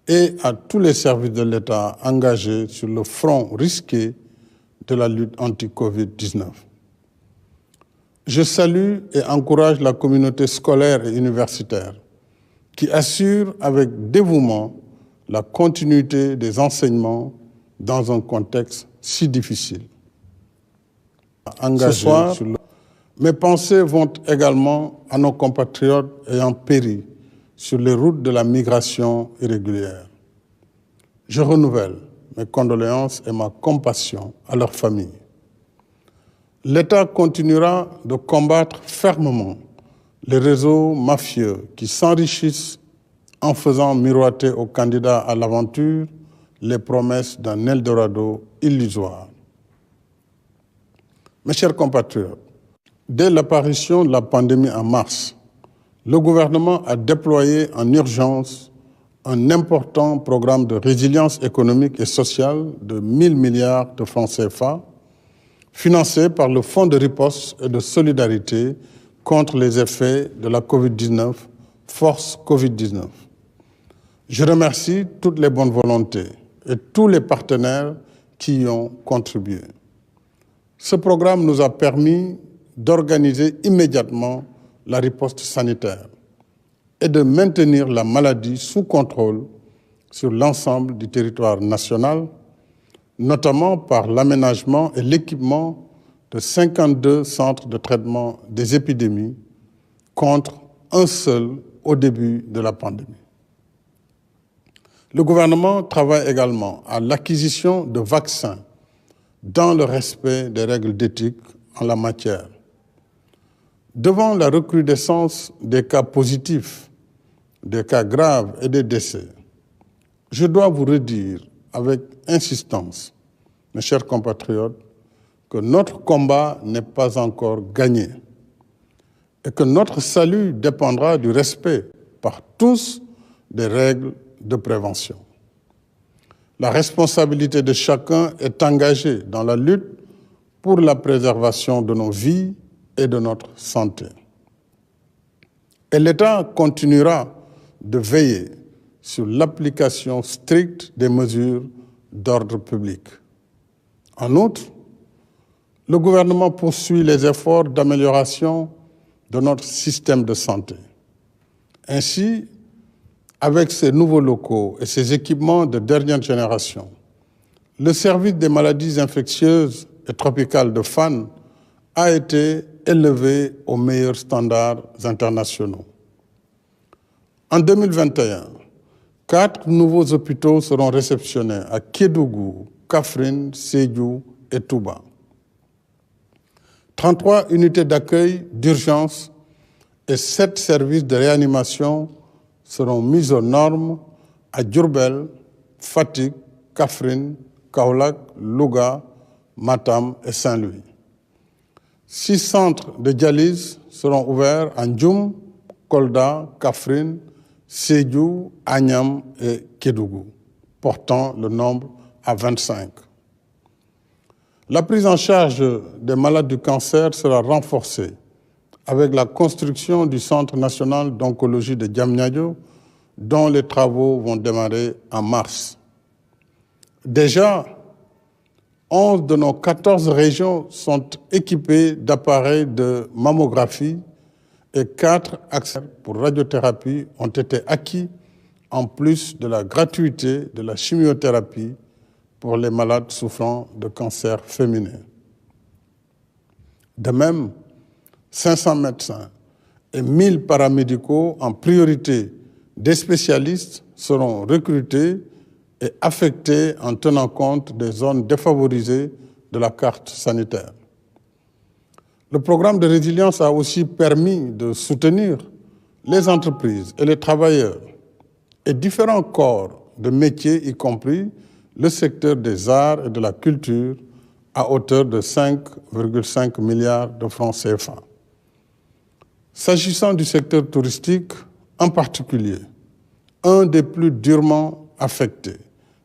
et à tous les services de l'État engagés sur le front risqué de la lutte anti-Covid-19. Je salue et encourage la communauté scolaire et universitaire qui assure avec dévouement la continuité des enseignements dans un contexte si difficile. Ce soir, mes pensées vont également à nos compatriotes ayant péri sur les routes de la migration irrégulière. Je renouvelle mes condoléances et ma compassion à leurs familles. L'État continuera de combattre fermement les réseaux mafieux qui s'enrichissent en faisant miroiter aux candidats à l'aventure les promesses d'un Eldorado illusoire. Mes chers compatriotes, dès l'apparition de la pandémie en mars, le gouvernement a déployé en urgence un important programme de résilience économique et sociale de 1 000 milliards de francs CFA, financé par le Fonds de riposte et de solidarité contre les effets de la Covid-19, Force Covid-19. Je remercie toutes les bonnes volontés et tous les partenaires qui y ont contribué. Ce programme nous a permis d'organiser immédiatement la riposte sanitaire et de maintenir la maladie sous contrôle sur l'ensemble du territoire national, notamment par l'aménagement et l'équipement de 52 centres de traitement des épidémies contre un seul au début de la pandémie. Le gouvernement travaille également à l'acquisition de vaccins dans le respect des règles d'éthique en la matière. Devant la recrudescence des cas positifs, des cas graves et des décès, je dois vous redire avec insistance, mes chers compatriotes, que notre combat n'est pas encore gagné et que notre salut dépendra du respect par tous des règles de prévention. La responsabilité de chacun est engagée dans la lutte pour la préservation de nos vies et de notre santé. Et l'État continuera de veiller sur l'application stricte des mesures d'ordre public. En outre, le gouvernement poursuit les efforts d'amélioration de notre système de santé. Ainsi, avec ces nouveaux locaux et ces équipements de dernière génération, le service des maladies infectieuses et tropicales de Fann a été élevé aux meilleurs standards internationaux. En 2021, 4 nouveaux hôpitaux seront réceptionnés à Kédougou, Kaffrine, Sédhiou et Touba. 33 unités d'accueil d'urgence et 7 services de réanimation seront mis aux normes à Diourbel, Fatick, Kaffrine, Kaolack, Louga, Matam et Saint-Louis. 6 centres de dialyse seront ouverts à Ndioum, Kolda, Kaffrine, Sédhiou, Agnam et Kédougou, portant le nombre à 25. La prise en charge des malades du cancer sera renforcée avec la construction du Centre national d'oncologie de Diamniadio, dont les travaux vont démarrer en mars. Déjà, 11 de nos 14 régions sont équipées d'appareils de mammographie et 4 accès pour radiothérapie ont été acquis en plus de la gratuité de la chimiothérapie pour les malades souffrant de cancer féminin. De même, 500 médecins et 1000 paramédicaux en priorité des spécialistes seront recrutés et affectés en tenant compte des zones défavorisées de la carte sanitaire. Le programme de résilience a aussi permis de soutenir les entreprises et les travailleurs et différents corps de métiers, y compris le secteur des arts et de la culture, à hauteur de 5,5 milliards de francs CFA. S'agissant du secteur touristique, en particulier, un des plus durement affectés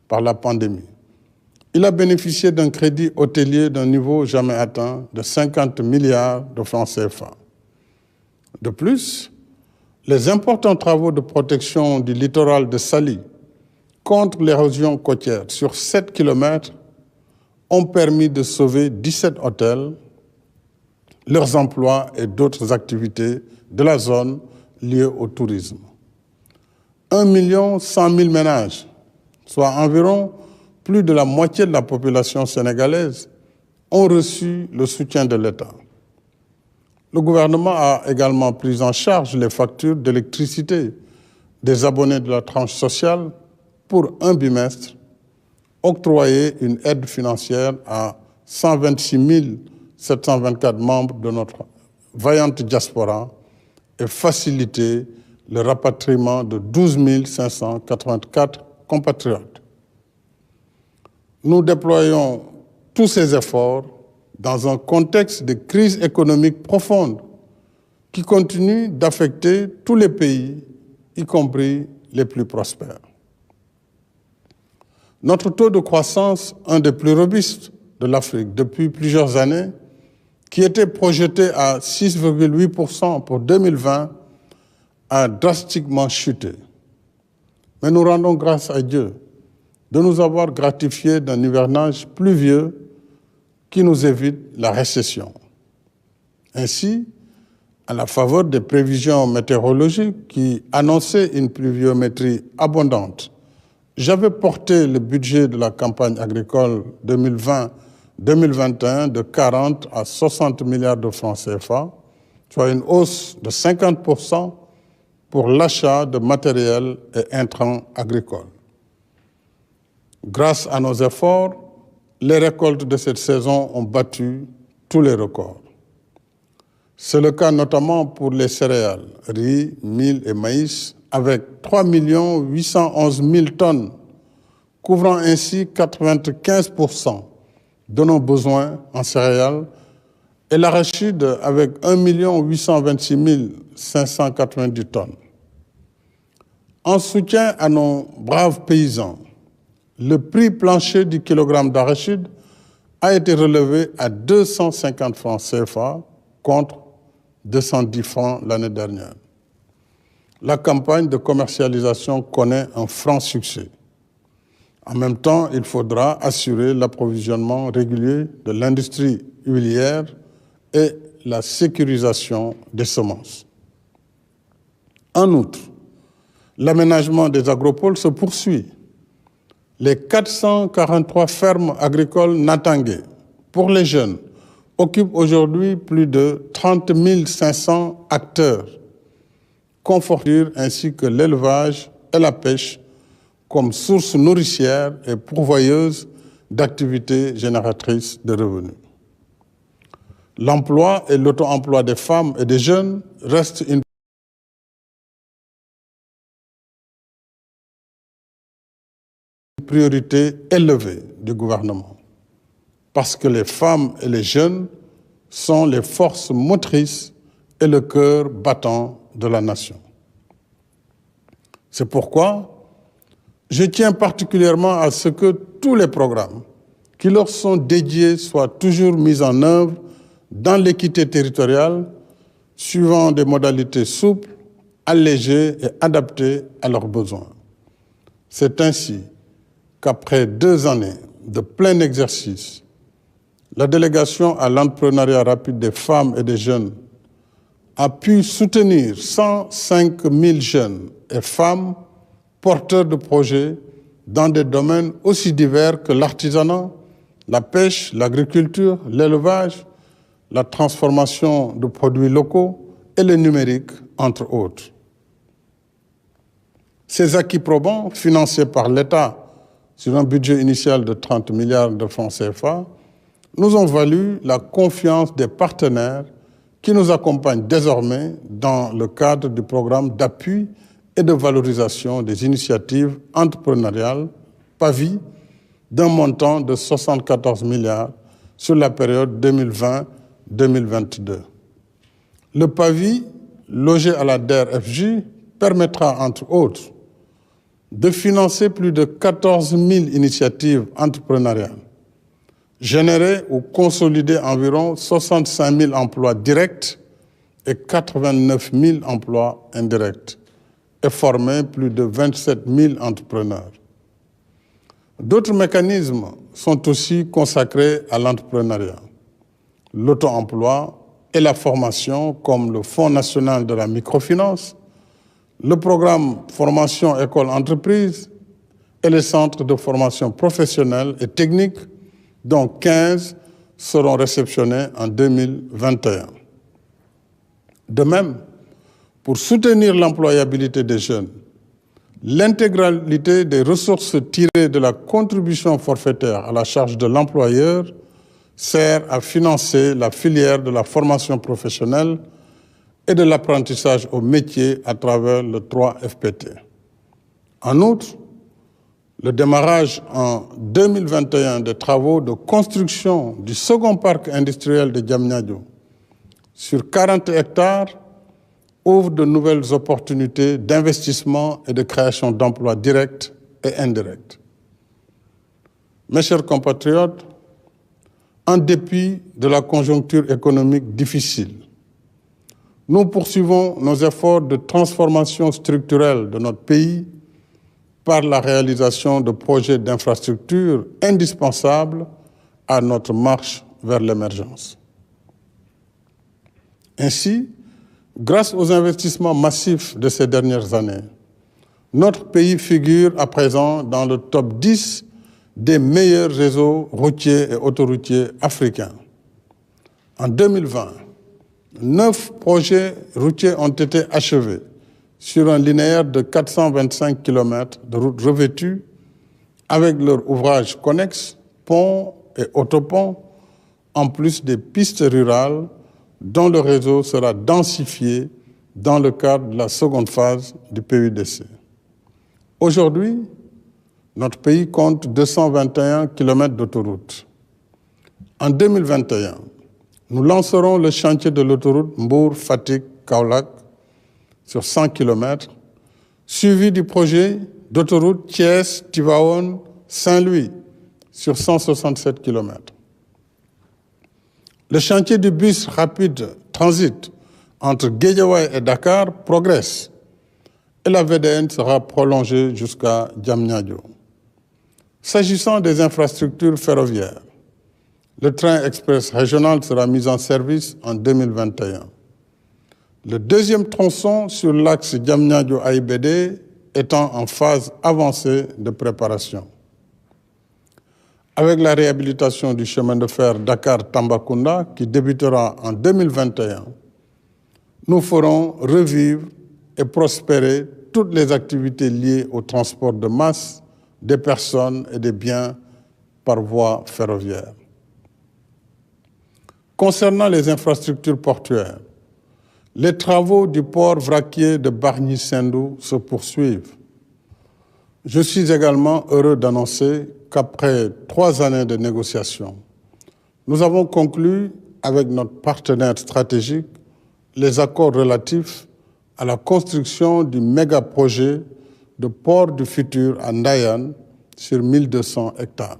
par la pandémie, il a bénéficié d'un crédit hôtelier d'un niveau jamais atteint de 50 milliards de francs CFA. De plus, les importants travaux de protection du littoral de Sali contre l'érosion côtière sur 7 km ont permis de sauver 17 hôtels, leurs emplois et d'autres activités de la zone liées au tourisme. 1 100 000 ménages, soit environ plus de la moitié de la population sénégalaise, ont reçu le soutien de l'État. Le gouvernement a également pris en charge les factures d'électricité des abonnés de la tranche sociale pour un bimestre, octroyé une aide financière à 126 724 membres de notre vaillante diaspora et facilité le rapatriement de 12 584 compatriotes. Nous déployons tous ces efforts dans un contexte de crise économique profonde qui continue d'affecter tous les pays, y compris les plus prospères. Notre taux de croissance, un des plus robustes de l'Afrique depuis plusieurs années, qui était projeté à 6,8% pour 2020, a drastiquement chuté. Mais nous rendons grâce à Dieu de nous avoir gratifiés d'un hivernage pluvieux qui nous évite la récession. Ainsi, à la faveur des prévisions météorologiques qui annonçaient une pluviométrie abondante, j'avais porté le budget de la campagne agricole 2020-2021 de 40 à 60 milliards de francs CFA, soit une hausse de 50% pour l'achat de matériel et intrants agricoles. Grâce à nos efforts, les récoltes de cette saison ont battu tous les records. C'est le cas notamment pour les céréales, riz, mil et maïs, avec 3 811 000 tonnes, couvrant ainsi 95% de nos besoins en céréales, et l'arachide avec 1 826 590 tonnes. En soutien à nos braves paysans, le prix plancher du kilogramme d'arachide a été relevé à 250 francs CFA contre 210 francs l'année dernière. La campagne de commercialisation connaît un franc succès. En même temps, il faudra assurer l'approvisionnement régulier de l'industrie huilière et la sécurisation des semences. En outre, l'aménagement des agropoles se poursuit. Les 443 fermes agricoles Natangué, pour les jeunes, occupent aujourd'hui plus de 30 500 acteurs, confortant ainsi que l'élevage et la pêche comme source nourricière et pourvoyeuse d'activités génératrices de revenus. L'emploi et l'auto-emploi des femmes et des jeunes restent une priorité élevée du gouvernement, parce que les femmes et les jeunes sont les forces motrices et le cœur battant de la nation. C'est pourquoi je tiens particulièrement à ce que tous les programmes qui leur sont dédiés soient toujours mis en œuvre dans l'équité territoriale, suivant des modalités souples, allégées et adaptées à leurs besoins. C'est ainsi qu'après 2 années de plein exercice, la délégation à l'entrepreneuriat rapide des femmes et des jeunes a pu soutenir 105 000 jeunes et femmes porteurs de projets dans des domaines aussi divers que l'artisanat, la pêche, l'agriculture, l'élevage, la transformation de produits locaux et le numérique, entre autres. Ces acquis probants, financés par l'État sur un budget initial de 30 milliards de francs CFA, nous ont valu la confiance des partenaires qui nous accompagnent désormais dans le cadre du programme d'appui et de valorisation des initiatives entrepreneuriales, PAVI, d'un montant de 74 milliards sur la période 2020-2022. Le PAVI, logé à la DER/FJ, permettra, entre autres, de financer plus de 14 000 initiatives entrepreneuriales, générer ou consolider environ 65 000 emplois directs et 89 000 emplois indirects, et former plus de 27 000 entrepreneurs. D'autres mécanismes sont aussi consacrés à l'entrepreneuriat, l'auto-emploi et la formation, comme le Fonds national de la microfinance, le programme Formation École Entreprise et les centres de formation professionnelle et technique, dont 15 seront réceptionnés en 2021. De même, pour soutenir l'employabilité des jeunes, l'intégralité des ressources tirées de la contribution forfaitaire à la charge de l'employeur sert à financer la filière de la formation professionnelle et de l'apprentissage au métier à travers le 3FPT. En outre, le démarrage en 2021 des travaux de construction du second parc industriel de Diamniadio sur 40 hectares ouvre de nouvelles opportunités d'investissement et de création d'emplois directs et indirects. Mes chers compatriotes, en dépit de la conjoncture économique difficile, nous poursuivons nos efforts de transformation structurelle de notre pays par la réalisation de projets d'infrastructures indispensables à notre marche vers l'émergence. Ainsi, grâce aux investissements massifs de ces dernières années, notre pays figure à présent dans le top 10 des meilleurs réseaux routiers et autoroutiers africains. En 2020, 9 projets routiers ont été achevés sur un linéaire de 425 km de routes revêtues avec leurs ouvrages connexes, ponts et autoponts, en plus des pistes rurales dont le réseau sera densifié dans le cadre de la seconde phase du PUDC. Aujourd'hui, notre pays compte 221 km d'autoroutes. En 2021, nous lancerons le chantier de l'autoroute Mbour-Fatick-Kaolack sur 100 km, suivi du projet d'autoroute Thiès-Tivaouane-Saint-Louis sur 167 km. Le chantier du bus rapide transit entre Guédiawaye et Dakar progresse et la VDN sera prolongée jusqu'à Diamniadio. S'agissant des infrastructures ferroviaires, le train express régional sera mis en service en 2021. Le deuxième tronçon sur l'axe Diamniadio-AIBD étant en phase avancée de préparation. Avec la réhabilitation du chemin de fer Dakar-Tambacounda qui débutera en 2021, nous ferons revivre et prospérer toutes les activités liées au transport de masse, des personnes et des biens par voie ferroviaire. Concernant les infrastructures portuaires, les travaux du port vraquier de Bargny-Sendou se poursuivent. Je suis également heureux d'annoncer qu'après 3 années de négociations, nous avons conclu avec notre partenaire stratégique les accords relatifs à la construction du méga-projet de port du futur à Ndayane sur 1200 hectares.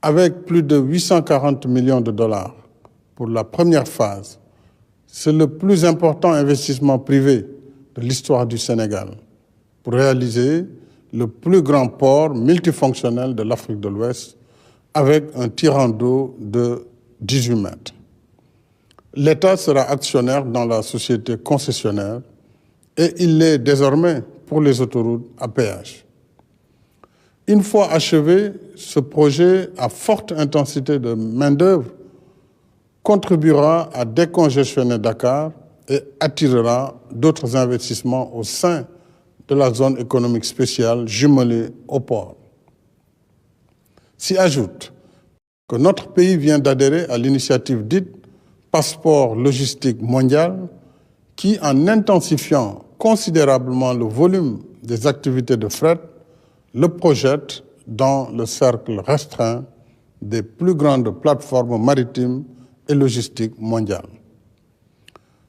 Avec plus de 840 millions de dollars pour la première phase, c'est le plus important investissement privé de l'histoire du Sénégal pour réaliser le plus grand port multifonctionnel de l'Afrique de l'Ouest avec un tirant d'eau de 18 mètres. L'État sera actionnaire dans la société concessionnaire et il l'est désormais pour les autoroutes à péage. Une fois achevé, ce projet à forte intensité de main-d'œuvre contribuera à décongestionner Dakar et attirera d'autres investissements au sein de la zone économique spéciale jumelée au port. S'y ajoute que notre pays vient d'adhérer à l'initiative dite Passeport logistique mondial qui, en intensifiant considérablement le volume des activités de fret, le projette dans le cercle restreint des plus grandes plateformes maritimes et logistiques mondiales.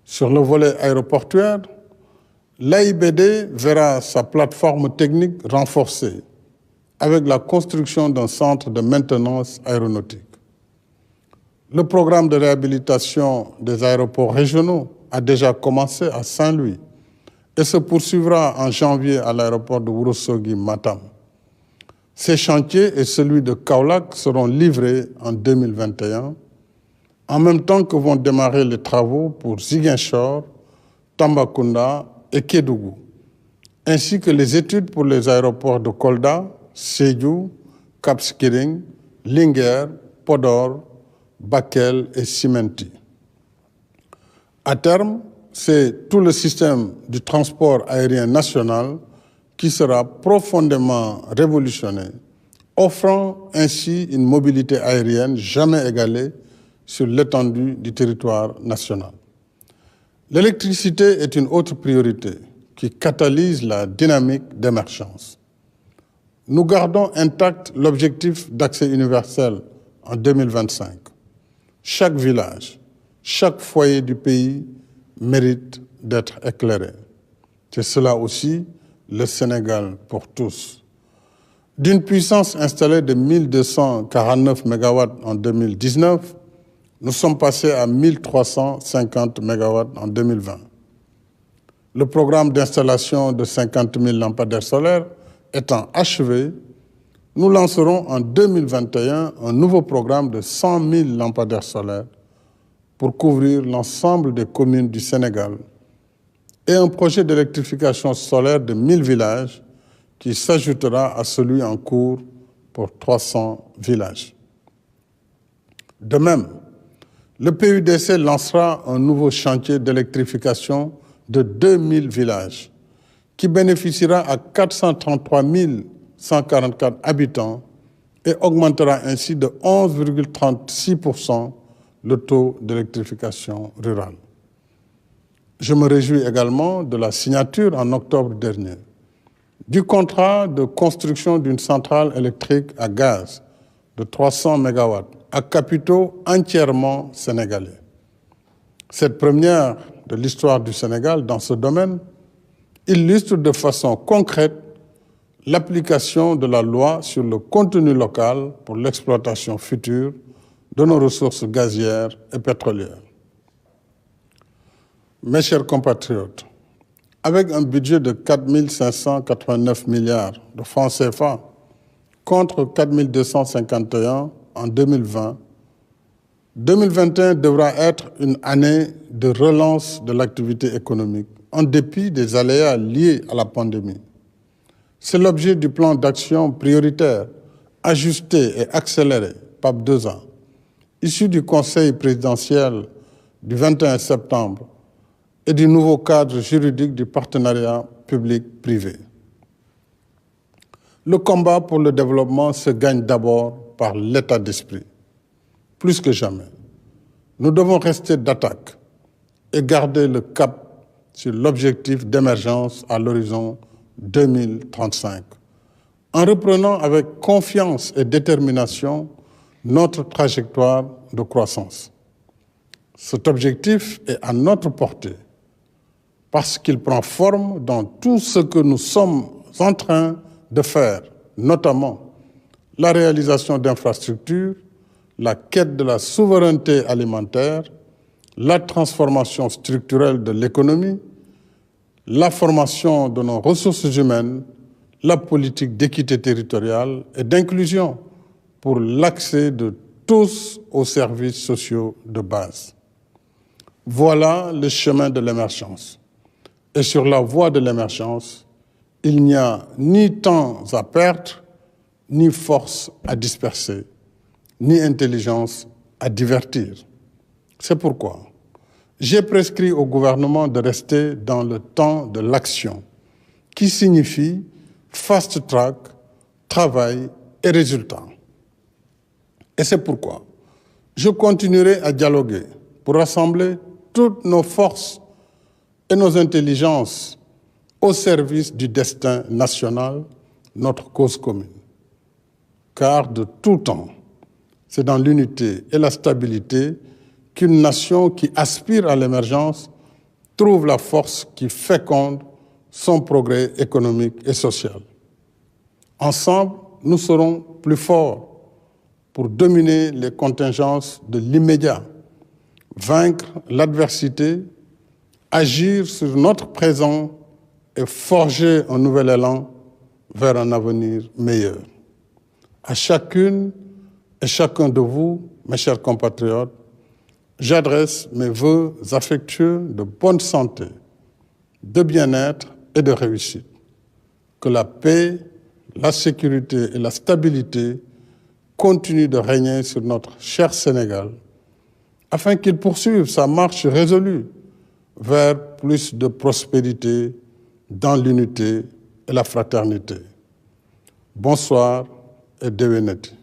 Sur le volet aéroportuaire, l'AIBD verra sa plateforme technique renforcée avec la construction d'un centre de maintenance aéronautique. Le programme de réhabilitation des aéroports régionaux a déjà commencé à Saint-Louis et se poursuivra en janvier à l'aéroport de Ourossogui-Matam. Ces chantiers et celui de Kaolack seront livrés en 2021, en même temps que vont démarrer les travaux pour Ziguinchor, Tambacounda et Kédougou, ainsi que les études pour les aéroports de Kolda, Sédhiou, Cap Skirring, Linguère, Podor, Bakel et Simenti. À terme, c'est tout le système du transport aérien national qui sera profondément révolutionné, offrant ainsi une mobilité aérienne jamais égalée sur l'étendue du territoire national. L'électricité est une autre priorité qui catalyse la dynamique d'émergence. Nous gardons intact l'objectif d'accès universel en 2025. Chaque village, chaque foyer du pays mérite d'être éclairé. C'est cela aussi le Sénégal pour tous. D'une puissance installée de 1249 MW en 2019, nous sommes passés à 1350 MW en 2020. Le programme d'installation de 50 000 lampadaires solaires étant achevé, nous lancerons en 2021 un nouveau programme de 100 000 lampadaires solaires pour couvrir l'ensemble des communes du Sénégal et un projet d'électrification solaire de 1000 villages qui s'ajoutera à celui en cours pour 300 villages. De même, le PUDC lancera un nouveau chantier d'électrification de 2000 villages qui bénéficiera à 433 144 habitants et augmentera ainsi de 11,36% le taux d'électrification rurale. Je me réjouis également de la signature en octobre dernier du contrat de construction d'une centrale électrique à gaz de 300 MW à capitaux entièrement sénégalais. Cette première de l'histoire du Sénégal dans ce domaine illustre de façon concrète l'application de la loi sur le contenu local pour l'exploitation future de nos ressources gazières et pétrolières. Mes chers compatriotes, avec un budget de 4 589 milliards de francs CFA contre 4 251 en 2020, 2021 devra être une année de relance de l'activité économique en dépit des aléas liés à la pandémie. C'est l'objet du plan d'action prioritaire, ajusté et accéléré, PAP 2A, issu du Conseil présidentiel du 21 septembre et du nouveau cadre juridique du partenariat public-privé. Le combat pour le développement se gagne d'abord par l'état d'esprit. Plus que jamais, nous devons rester d'attaque et garder le cap sur l'objectif d'émergence à l'horizon 2035, en reprenant avec confiance et détermination notre trajectoire de croissance. Cet objectif est à notre portée parce qu'il prend forme dans tout ce que nous sommes en train de faire, notamment la réalisation d'infrastructures, la quête de la souveraineté alimentaire, la transformation structurelle de l'économie, la formation de nos ressources humaines, la politique d'équité territoriale et d'inclusion pour l'accès de tous aux services sociaux de base. Voilà le chemin de l'émergence. Et sur la voie de l'émergence, il n'y a ni temps à perdre, ni force à disperser, ni intelligence à divertir. C'est pourquoi j'ai prescrit au gouvernement de rester dans le temps de l'action, qui signifie fast-track, travail et résultats. Et c'est pourquoi je continuerai à dialoguer pour rassembler toutes nos forces et nos intelligences au service du destin national, notre cause commune. Car de tout temps, c'est dans l'unité et la stabilité qu'une nation qui aspire à l'émergence trouve la force qui féconde son progrès économique et social. Ensemble, nous serons plus forts pour dominer les contingences de l'immédiat, vaincre l'adversité, agir sur notre présent et forger un nouvel élan vers un avenir meilleur. À chacune et chacun de vous, mes chers compatriotes, j'adresse mes vœux affectueux de bonne santé, de bien-être et de réussite. Que la paix, la sécurité et la stabilité continuent de régner sur notre cher Sénégal, afin qu'il poursuive sa marche résolue vers plus de prospérité dans l'unité et la fraternité. Bonsoir et déwénati.